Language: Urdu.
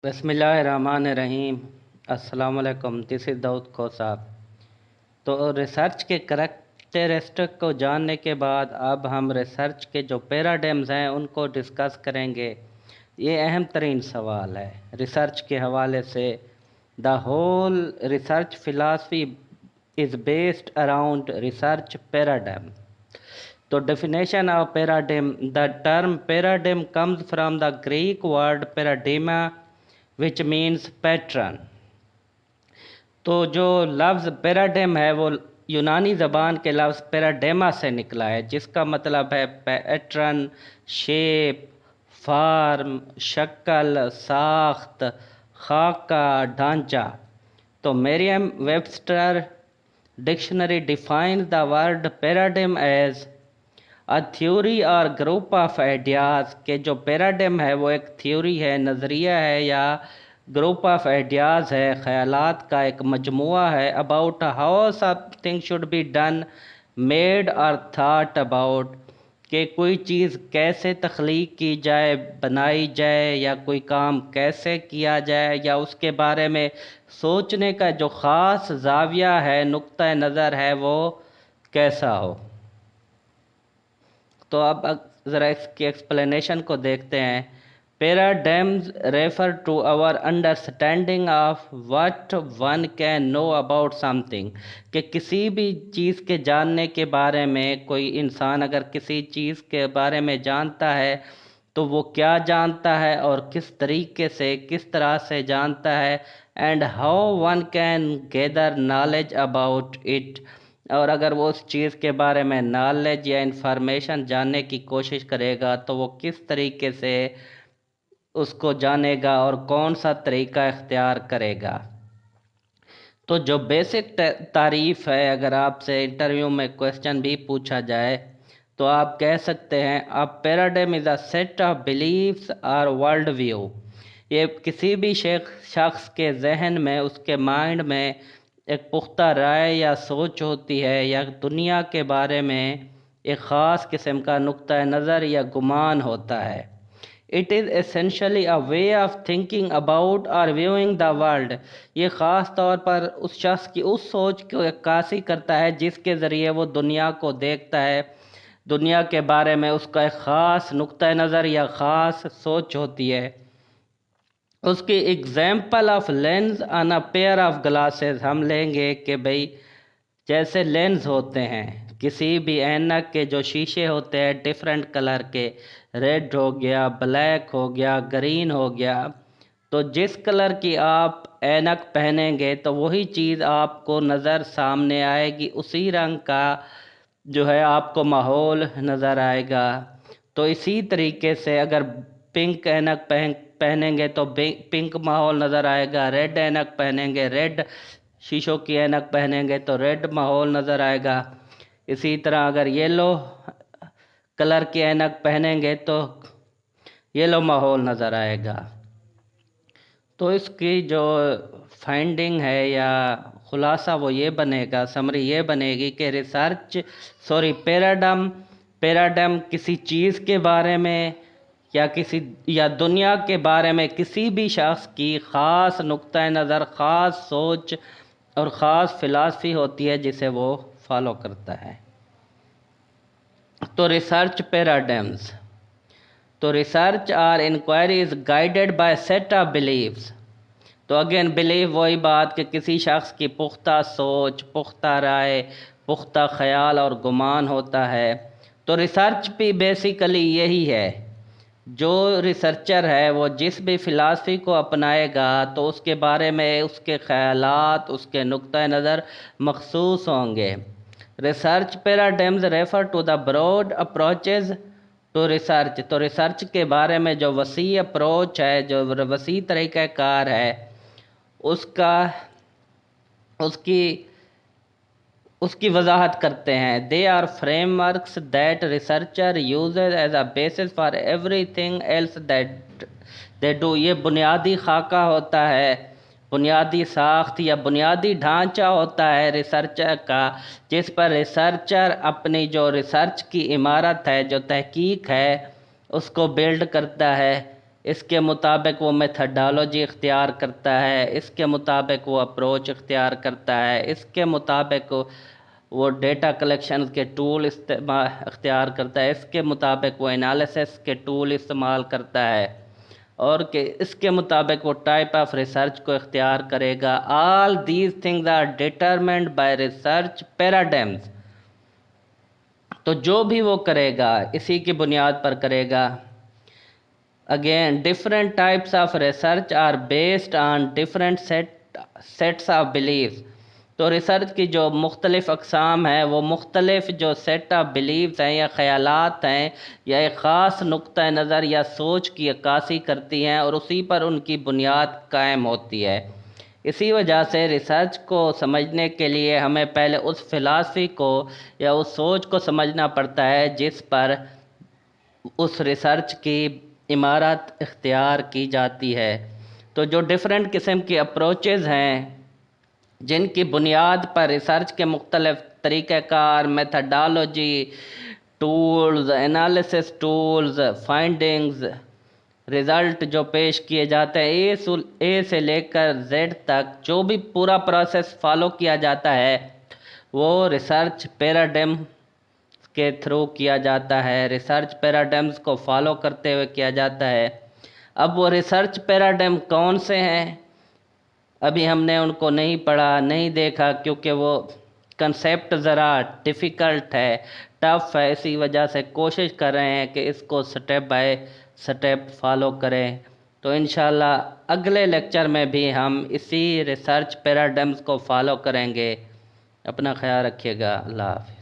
بسم اللہ الرحمن الرحیم۔ السلام علیکم، دس از داؤد کھو صاحب۔ تو ریسرچ کے کریکٹرسٹک کو جاننے کے بعد اب ہم ریسرچ کے جو پیراڈائمز ہیں ان کو ڈسکس کریں گے۔ یہ اہم ترین سوال ہے ریسرچ کے حوالے سے۔ The whole research philosophy is based around research paradigm. تو definition of paradigm: the term paradigm comes from the Greek word paradigma which means pattern۔ تو جو لفظ پیراڈائم ہے وہ یونانی زبان کے لفظ پیراڈیما سے نکلا ہے، جس کا مطلب ہے پیٹرن، شیپ، فارم، شکل، ساخت، خاکہ، ڈھانچہ۔ تو Merriam Webster dictionary defines the word paradigm as a theory or group of ideas، کہ جو پیراڈائم ہے وہ ایک تھیوری ہے، نظریہ ہے یا گروپ آف آئیڈیاز ہے، خیالات کا ایک مجموعہ ہے، about how something should be done، made or thought about، کہ کوئی چیز کیسے تخلیق کی جائے، بنائی جائے، یا کوئی کام کیسے کیا جائے، یا اس کے بارے میں سوچنے کا جو خاص زاویہ ہے، نقطہ نظر ہے، وہ کیسا ہو۔ تو اب ذرا اس کی ایکسپلینیشن کو دیکھتے ہیں۔ Paradigms refer to our understanding of what one can know about something, کہ کسی بھی چیز کے جاننے کے بارے میں کوئی انسان اگر کسی چیز کے بارے میں جانتا ہے تو وہ کیا جانتا ہے اور کس طریقے سے، کس طرح سے جانتا ہے، and how one can گیدر knowledge about it, اور اگر وہ اس چیز کے بارے میں نالج یا انفارمیشن جاننے کی کوشش کرے گا تو وہ کس طریقے سے اس کو جانے گا اور کون سا طریقہ اختیار کرے گا۔ تو جو بیسک تعریف ہے، اگر آپ سے انٹرویو میں کویسچن بھی پوچھا جائے تو آپ کہہ سکتے ہیں a paradigm is a set of beliefs or world view۔ یہ کسی بھی شخص کے ذہن میں، اس کے مائنڈ میں ایک پختہ رائے یا سوچ ہوتی ہے، یا دنیا کے بارے میں ایک خاص قسم کا نقطہ نظر یا گمان ہوتا ہے۔ It is essentially a way of thinking about or viewing the world۔ یہ خاص طور پر اس شخص کی اس سوچ کو عکاسی کرتا ہے جس کے ذریعے وہ دنیا کو دیکھتا ہے، دنیا کے بارے میں اس کا ایک خاص نقطہ نظر یا خاص سوچ ہوتی ہے۔ اس کی example of lens on a pair of glasses ہم لیں گے کہ بھئی جیسے لینز ہوتے ہیں کسی بھی اینک کے، جو شیشے ہوتے ہیں ڈیفرنٹ کلر کے، ریڈ ہو گیا، بلیک ہو گیا، گرین ہو گیا، تو جس کلر کی آپ اینک پہنیں گے تو وہی چیز آپ کو نظر سامنے آئے گی، اسی رنگ کا جو ہے آپ کو ماحول نظر آئے گا۔ تو اسی طریقے سے اگر پنک اینک پہنیں گے تو پنک ماحول نظر آئے گا، ریڈ اینک پہنیں گے، ریڈ شیشوں کی اینک پہنیں گے تو ریڈ ماحول نظر آئے گا۔ اسی طرح اگر یلو کلر کی اینک پہنیں گے تو یلو ماحول نظر آئے گا۔ تو اس کی جو فائنڈنگ ہے یا خلاصہ وہ یہ بنے گا، سمری یہ بنے گی کہ پیراڈائم کسی چیز کے بارے میں یا دنیا کے بارے میں کسی بھی شخص کی خاص نقطہ نظر، خاص سوچ اور خاص فلاسفی ہوتی ہے جسے وہ فالو کرتا ہے۔ تو ریسرچ پیراڈائمز، تو research or inquiry is guided by set of beliefs. تو اگین بلیف وہی بات کہ کسی شخص کی پختہ سوچ، پختہ رائے، پختہ خیال اور گمان ہوتا ہے۔ تو ریسرچ بھی بیسیکلی یہی ہے، جو ریسرچر ہے وہ جس بھی فلاسفی کو اپنائے گا تو اس کے بارے میں اس کے خیالات، اس کے نقطہ نظر مخصوص ہوں گے۔ Research paradigms refer to the broad approaches to research. تو ریسرچ کے بارے میں جو وسیع اپروچ ہے، جو وسیع طریقہ کار ہے، اس کی وضاحت کرتے ہیں۔ They are frameworks that researcher uses as a basis for everything else that they do. یہ بنیادی خاکہ ہوتا ہے، بنیادی ساخت یا بنیادی ڈھانچہ ہوتا ہے ریسرچر کا، جس پر ریسرچر اپنی جو ریسرچ کی عمارت ہے، جو تحقیق ہے، اس کو بلڈ کرتا ہے، اس کے مطابق وہ میتھڈالوجی اختیار کرتا ہے، اس کے مطابق وہ اپروچ اختیار کرتا ہے، اس کے مطابق وہ ڈیٹا کلیکشن کے ٹول اختیار کرتا ہے، اس کے مطابق وہ انالیسس کے ٹول استعمال کرتا ہے، اور کہ اس کے مطابق وہ ٹائپ آف ریسرچ کو اختیار کرے گا. All these things are determined by research paradigms. تو جو بھی وہ کرے گا اسی کی بنیاد پر کرے گا. Again different types of research are based on different sets of beliefs. تو ریسرچ کی جو مختلف اقسام ہیں وہ مختلف جو سیٹ آف بلیفس ہیں یا خیالات ہیں یا ایک خاص نقطہ نظر یا سوچ کی عکاسی کرتی ہیں اور اسی پر ان کی بنیاد قائم ہوتی ہے. اسی وجہ سے ریسرچ کو سمجھنے کے لیے ہمیں پہلے اس فلسفی کو یا اس سوچ کو سمجھنا پڑتا ہے جس پر اس ریسرچ کی عمارت اختیار کی جاتی ہے. تو جو ڈفرینٹ قسم کی اپروچز ہیں جن کی بنیاد پر ریسرچ کے مختلف طریقہ کار، methodology, tools, analysis tools, findings, result جو پیش کیے جاتے ہیں اے سے لے کر زیڈ تک جو بھی پورا پروسیس فالو کیا جاتا ہے وہ ریسرچ پیراڈائم کے تھرو کیا جاتا ہے، ریسرچ پیراڈائمز کو فالو کرتے ہوئے کیا جاتا ہے. اب وہ ریسرچ پیراڈائم کون سے ہیں ابھی ہم نے ان کو نہیں پڑھا، نہیں دیکھا، کیونکہ وہ کنسیپٹ ذرا ڈیفیکلٹ ہے، ٹف ہے. اسی وجہ سے کوشش کر رہے ہیں کہ اس کو سٹیپ بائی سٹیپ فالو کریں. تو انشاءاللہ اگلے لیکچر میں بھی ہم اسی ریسرچ پیراڈائمز کو فالو کریں گے. اپنا خیال رکھیے گا. اللہ حافظ.